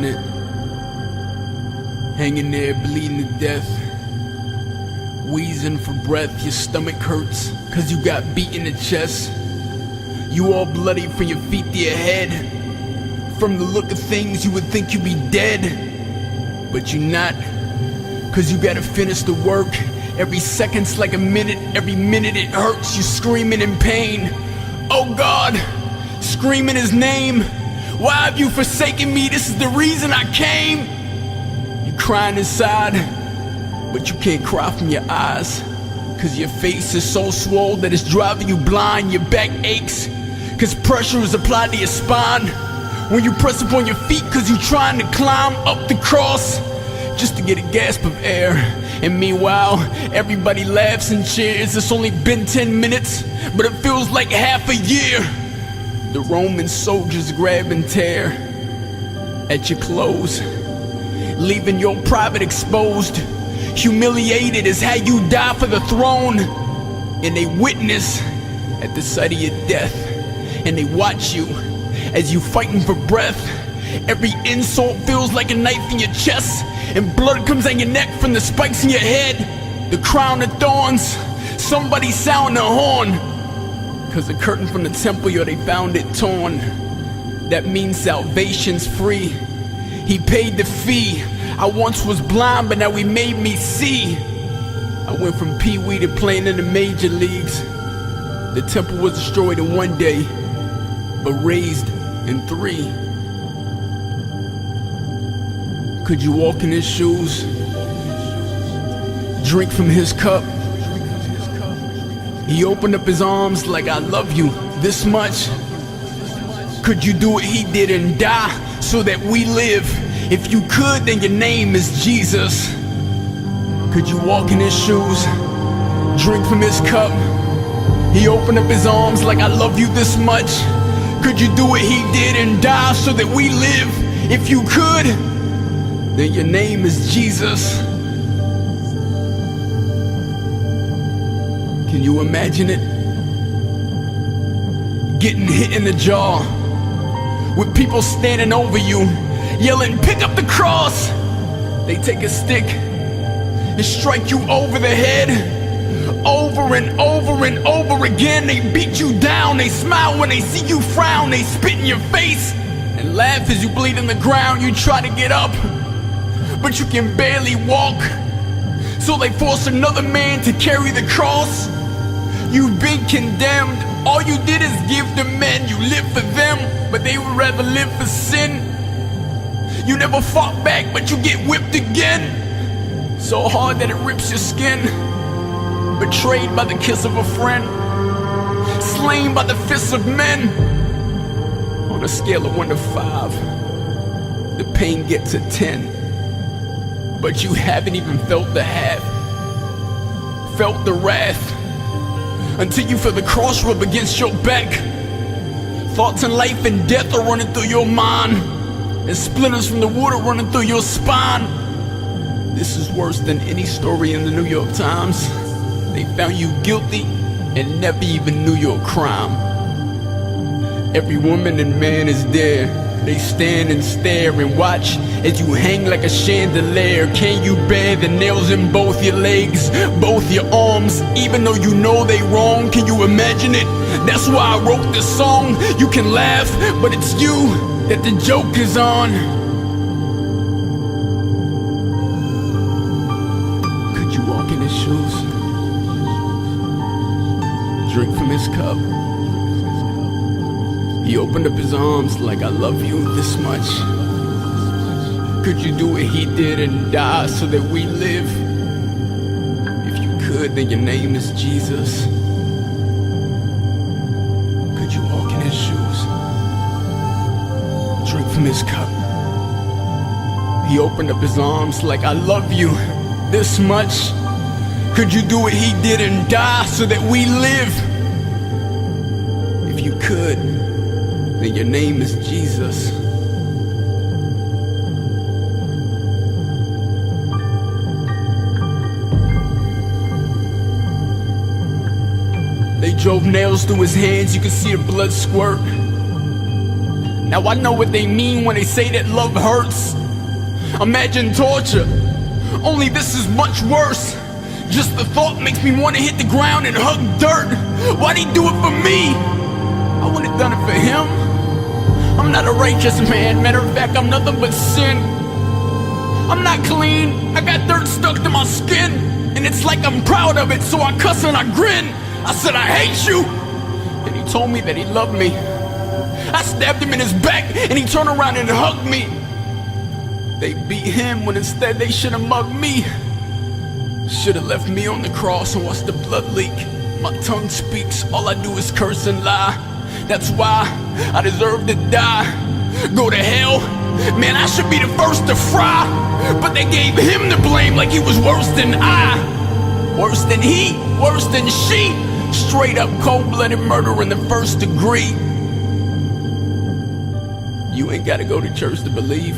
imagine it? Hanging there, bleeding to death, wheezing for breath. Your stomach hurts, cause you got beat in the chest. You all bloody from your feet to your head. From the look of things, you would think you'd be dead, but you're not, cause you gotta finish the work. Every second's like a minute, every minute it hurts. You screaming in pain, oh God, screaming his name. Why have you forsaken me? This is the reason I came. You crying inside, but you can't cry from your eyes, cause your face is so swole that it's driving you blind. Your back aches, cause pressure is applied to your spine. When you press upon your feet, cause you trying to climb up the cross, just to get a gasp of air. And meanwhile, everybody laughs and cheers. It's only been 10 minutes, but it feels like half a year. The Roman soldiers grab and tear at your clothes, leaving your private exposed. Humiliated is how you die for the throne. And they witness at the sight of your death, and they watch you as you fighting for breath. Every insult feels like a knife in your chest, and blood comes on your neck from the spikes in your head. The crown of thorns, somebody sound the horn, cause the curtain from the temple, yo, they found it torn. That means salvation's free. He paid the fee. I once was blind, but now he made me see. I went from pee-wee to playing in the major leagues. The temple was destroyed in one day, but raised in 3. Could you walk in his shoes, drink from his cup? He opened up his arms like, I love you this much. Could you do what he did and die so that we live? If you could, then your name is Jesus. Could you walk in his shoes, drink from his cup? He opened up his arms like, I love you this much. Could you do what he did and die so that we live? If you could, then your name is Jesus. Can you imagine it? Getting hit in the jaw, with people standing over you, yelling, pick up the cross. They take a stick and strike you over the head, over and over and over again. They beat you down, they smile when they see you frown. They spit in your face and laugh as you bleed on the ground. You try to get up, but you can barely walk, so they force another man to carry the cross. You've been condemned. All you did is give to men. You live for them, but they would rather live for sin. You never fought back, but you get whipped again, so hard that it rips your skin. Betrayed by the kiss of a friend, slain by the fists of men. On a scale of 1 to 5, the pain gets a 10. But you haven't even felt the half, felt the wrath, until you feel the cross rub against your back. Thoughts on life and death are running through your mind, and splinters from the wood are running through your spine. This is worse than any story in the New York Times. They found you guilty and never even knew your crime. Every woman and man is there. They stand and stare and watch as you hang like a chandelier. Can you bear the nails in both your legs, both your arms, even though you know they wrong? Can you imagine it? That's why I wrote this song. You can laugh, but it's you that the joke is on. Could you walk in his shoes, drink from his cup? He opened up his arms like, I love you this much. Could you do what he did and die so that we live? If you could, then your name is Jesus. Could you walk in his shoes, drink from his cup? He opened up his arms like, I love you this much. Could you do what he did and die so that we live? If you could, then your name is Jesus. They drove nails through his hands, you could see the blood squirt. Now I know what they mean when they say that love hurts. Imagine torture, only this is much worse. Just the thought makes me want to hit the ground and hug dirt. Why'd he do it for me? I wouldn't have done it for him. I'm not a righteous man, matter of fact, I'm nothing but sin. I'm not clean, I got dirt stuck to my skin, and it's like I'm proud of it, so I cuss and I grin. I said I hate you, and he told me that he loved me. I stabbed him in his back, and he turned around and hugged me. They beat him when instead they should have mugged me. Should have left me on the cross and watched the blood leak. My tongue speaks, all I do is curse and lie. That's why I deserve to die. Go to hell, man, I should be the first to fry. But they gave him the blame like he was worse than I. Worse than he, worse than she. Straight up cold-blooded murder in the first degree. You ain't gotta go to church to believe,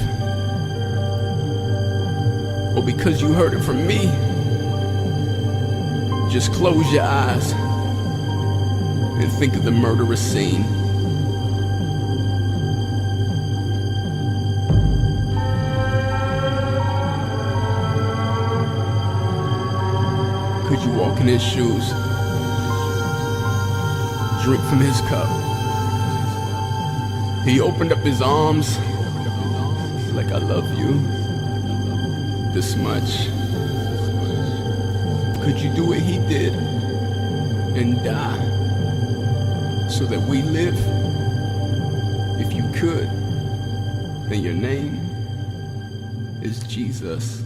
or because you heard it from me. Just close your eyes and think of the murderous scene. Could you walk in his shoes, drink from his cup? He opened up his arms like I love you this much. Could you do what he did and die so that we live? If you could, then your name is Jesus.